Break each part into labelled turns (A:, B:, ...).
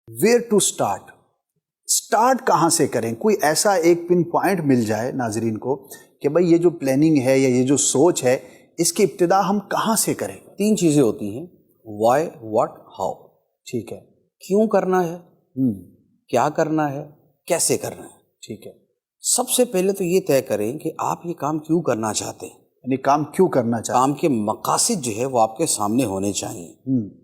A: Where to start کہاں سے کریں؟ کوئی ایسا ایک پن پوائنٹ مل جائے ناظرین کو کہ بھائی یہ جو پلاننگ ہے یا یہ جو سوچ ہے اس کی ابتدا ہم کہاں سے کریں؟
B: 3 چیزیں ہوتی ہیں، وائی، واٹ، ہاؤ.
A: ٹھیک ہے.
B: کیوں کرنا ہے، کیا کرنا ہے، کیسے کرنا ہے.
A: ٹھیک ہے.
B: سب سے پہلے تو یہ طے کریں کہ آپ یہ کام کیوں کرنا چاہتے ہیں.
A: یعنی کام کیوں کرنا چاہتے ہیں؟
B: کام کے مقاصد جو ہے وہ آپ کے سامنے ہونے چاہیے،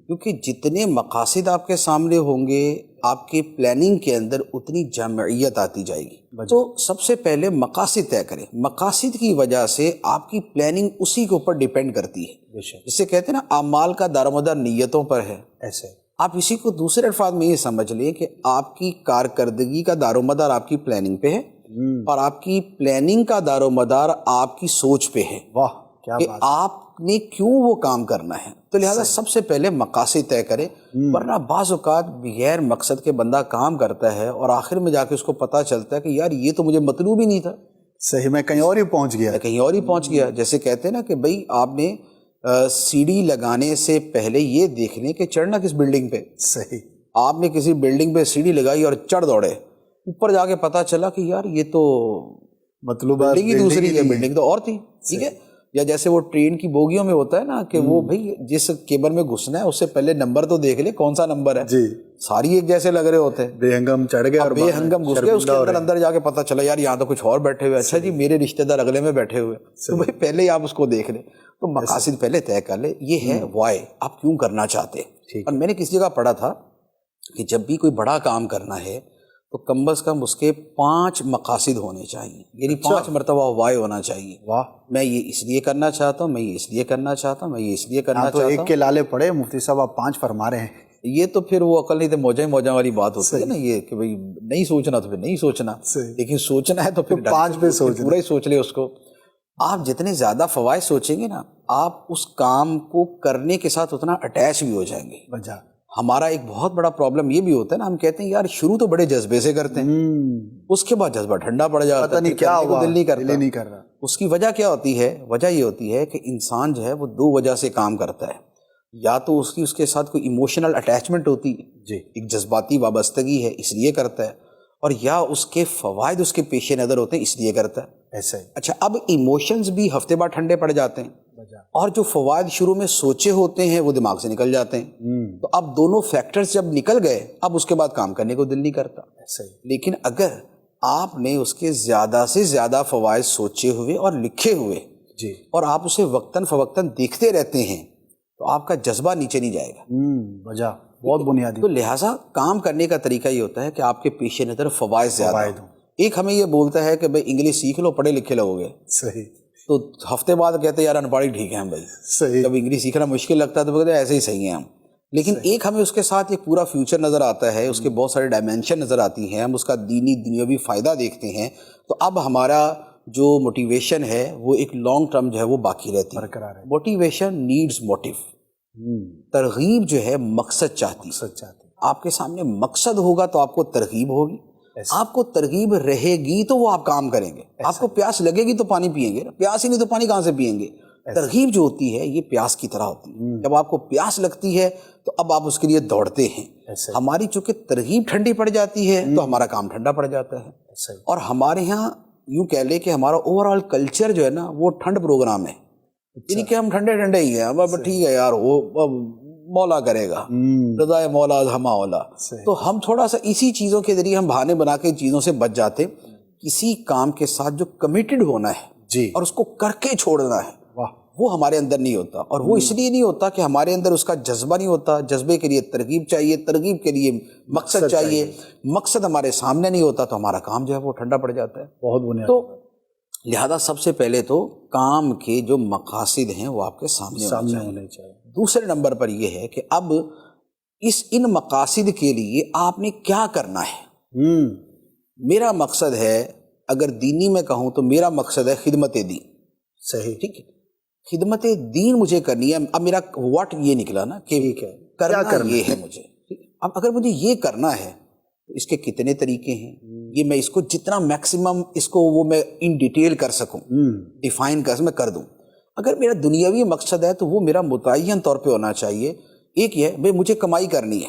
B: کیونکہ جتنے مقاصد آپ کے سامنے ہوں گے آپ کی پلاننگ کے اندر اتنی جامعیت آتی جائے گی. تو سب سے پہلے مقاصد طے کریں. مقاصد کی وجہ سے آپ کی پلاننگ اسی کے اوپر ڈیپینڈ کرتی ہے. جسے کہتے ہیں نا اعمال کا دار و مدار نیتوں پر ہے.
A: ایسے
B: آپ اسی کو دوسرے الفاظ میں یہ سمجھ لیں کہ آپ کی کارکردگی کا دار و مدار آپ کی پلاننگ پہ ہے اور آپ کی پلاننگ کا دار و مدار آپ کی سوچ پہ ہے.
A: واہ کیا
B: کہ
A: بات.
B: آپ نے کیوں وہ کام کرنا ہے. تو لہٰذا سب سے پہلے مقاصد طے کریں، ورنہ بعض اوقات بغیر مقصد کے بندہ کام کرتا ہے اور آخر میں جا کے اس کو پتہ چلتا ہے کہ یار یہ تو مجھے مطلوب ہی نہیں تھا.
A: صحیح، میں کہیں اور ہی پہنچ گیا.
B: جیسے کہتے ہیں نا کہ بھئی آپ نے سیڑھی لگانے سے پہلے یہ دیکھ لیں کہ چڑھنا کس بلڈنگ پہ.
A: صحیح.
B: آپ نے کسی بلڈنگ پہ سیڑھی لگائی اور چڑھ دوڑے، اوپر جا کے پتہ چلا کہ یار یہ تو
A: مطلوب
B: بلڈنگ ہی دوسری ہے، بلڈنگ تو اور تھی. ٹھیک ہے. یا جیسے وہ ٹرین کی بوگیوں میں ہوتا ہے نا کہ وہ بھئی جس کیبل میں گھسنا ہے اس سے پہلے نمبر تو دیکھ لے کون سا نمبر ہے.
A: جی.
B: ساری ایک جیسے لگ رہے ہوتے ہیں.
A: بے ہنگم چڑھ گئے اور
B: بے ہنگم گھس گئے اس کے اندر جا کے پتہ چلا یار یہاں تو کچھ اور بیٹھے ہوئے. اچھا جی میرے رشتہ دار اگلے میں بیٹھے ہوئے. تو بھائی پہلے ہی آپ اس کو دیکھ لیں. تو مقاصد پہلے طے کر لیں. یہ ہے وائی، آپ کیوں کرنا چاہتے ہیں. اور میں نے کسی جگہ پڑھا تھا کہ جب بھی کوئی بڑا کام کرنا ہے تو کم از کم اس کے 5 مقاصد ہونے چاہیے، یعنی 5 مرتبہ وائی ہونا چاہیے.
A: واہ.
B: میں یہ اس لیے کرنا چاہتا ہوں، میں یہ اس لیے کرنا چاہتا ہوں، میں یہ اس لیے کرنا چاہتا ہوں.
A: ایک کے لالے پڑے مفتی صاحب آپ 5 فرما رہے ہیں.
B: یہ تو پھر وہ عقل نہیں تو موجہ والی بات ہوتی ہے نا، یہ کہ بھئی نہیں سوچنا تو پھر نہیں سوچنا، لیکن سوچنا ہے تو پھر
A: 5 پہ سوچنا،
B: پورا ہی سوچ لے اس کو. آپ جتنے زیادہ فوائد سوچیں گے نا آپ اس کام کو کرنے کے ساتھ اتنا اٹیچ بھی ہو جائیں گے. ہمارا ایک بہت بڑا پرابلم یہ بھی ہوتا ہے نا، ہم کہتے ہیں یار شروع تو بڑے جذبے سے کرتے ہیں، اس کے بعد جذبہ ٹھنڈا پڑ جاتا ہے،
A: پتہ نہیں کیا ہوا،
B: دل نہیں کر رہا. اس کی وجہ کیا ہوتی ہے؟ وجہ یہ ہوتی ہے کہ انسان جو ہے وہ 2 وجہ سے کام کرتا ہے. یا تو اس کے ساتھ کوئی ایموشنل اٹیچمنٹ ہوتی ہے، ایک جذباتی وابستگی ہے اس لیے کرتا ہے، اور یا اس کے فوائد اس کے پیش نظر ہوتے ہیں اس لیے کرتا ہے.
A: ایسا ہی.
B: اچھا اب ایموشنز بھی ہفتے بعد ٹھنڈے پڑ جاتے ہیں اور جو فوائد شروع میں سوچے ہوتے ہیں وہ دماغ سے نکل جاتے ہیں. تو اب دونوں فیکٹرز جب نکل گئے اب اس کے بعد کام کرنے کو دل نہیں کرتا. لیکن اگر آپ نے اس کے زیادہ سے زیادہ فوائد سوچے ہوئے اور لکھے ہوئے اور آپ اسے وقتاً فوقتاً دیکھتے رہتے ہیں تو آپ کا جذبہ نیچے نہیں جائے گا.
A: وجہ بہت بنیادی.
B: تو لہٰذا کام کرنے کا طریقہ یہ ہوتا ہے کہ آپ کے پیش نظر فوائد زیادہ ہوں. ایک ہمیں یہ بولتا ہے کہ بھائی انگلش سیکھ لو، پڑھے لکھے لوگ گے.
A: صحیح.
B: تو ہفتے بعد کہتے ہیں یار انپڑھ ٹھیک ہے ہم بھائی.
A: صحیح.
B: جب انگلش سیکھنا مشکل لگتا ہے تو کہتے ہیں ایسے ہی صحیح ہیں ہم. لیکن ایک ہمیں اس کے ساتھ ایک پورا فیوچر نظر آتا ہے، اس کے بہت سارے ڈائمینشن نظر آتی ہیں، ہم اس کا دینی دنیاوی فائدہ دیکھتے ہیں. تو اب ہمارا جو موٹیویشن ہے وہ ایک لانگ ٹرم جو ہے وہ باقی رہتی ہے. Motivation needs motive. ترغیب جو ہے مقصد چاہتی ہے. آپ کے سامنے مقصد ہوگا تو آپ کو ترغیب ہوگی، آپ کو ترغیب رہے گی تو وہ آپ کام کریں گے. آپ کو پیاس لگے گی تو پانی پیئیں گے، پیاس ہی نہیں تو پانی کہاں سے پیئیں گے. ترغیب جو ہوتی ہے یہ پیاس کی طرح ہوتی ہے. جب آپ کو پیاس لگتی ہے تو اب آپ اس کے لیے دوڑتے ہیں. ہماری چونکہ ترغیب ٹھنڈی پڑ جاتی ہے تو ہمارا کام ٹھنڈا پڑ جاتا ہے. اور ہمارے یہاں یوں کہہ لیں کہ ہمارا اوور آل کلچر جو ہے نا وہ ٹھنڈ پروگرام ہے، یعنی کہ ہم ٹھنڈے ہی ہیں. اب ٹھیک ہے یار وہ مولا کرے گا، رضا مولا ہما اولا. تو ہم تھوڑا سا اسی چیزوں کے ذریعے ہم بہانے بنا کے چیزوں سے بچ جاتے. کسی کام کے ساتھ جو کمیٹڈ ہونا ہے اور اس کو کر کے چھوڑنا ہے وہ ہمارے اندر نہیں ہوتا. اور وہ اس لیے نہیں ہوتا کہ ہمارے اندر اس کا جذبہ نہیں ہوتا. جذبے کے لیے ترغیب چاہیے، ترغیب کے لیے مقصد چاہیے. مقصد ہمارے سامنے نہیں ہوتا تو ہمارا کام جو ہے وہ ٹھنڈا پڑ جاتا ہے.
A: بہت بنیادی.
B: تو لہذا سب سے پہلے تو کام کے جو مقاصد ہیں وہ آپ کے سامنے ہونے چاہیے. دوسرے نمبر پر یہ ہے کہ اب ان مقاصد کے لیے آپ نے کیا کرنا ہے. میرا مقصد ہے، اگر دینی میں کہوں تو میرا مقصد ہے خدمت دین. صحیح. ٹھیک ہے، خدمت دین مجھے کرنی ہے. اب میرا واٹ یہ نکلا نا کہ کرنا یہ ہے مجھے. اب اگر مجھے یہ کرنا ہے تو اس کے کتنے طریقے ہیں، یہ میں اس کو جتنا میکسیمم اس کو وہ میں ان ڈیٹیل کر سکوں، ڈیفائن میں کر دوں. اگر میرا دنیاوی مقصد ہے تو وہ میرا متعین طور پہ ہونا چاہیے. ایک یہ ہے بھئی مجھے کمائی کرنی ہے،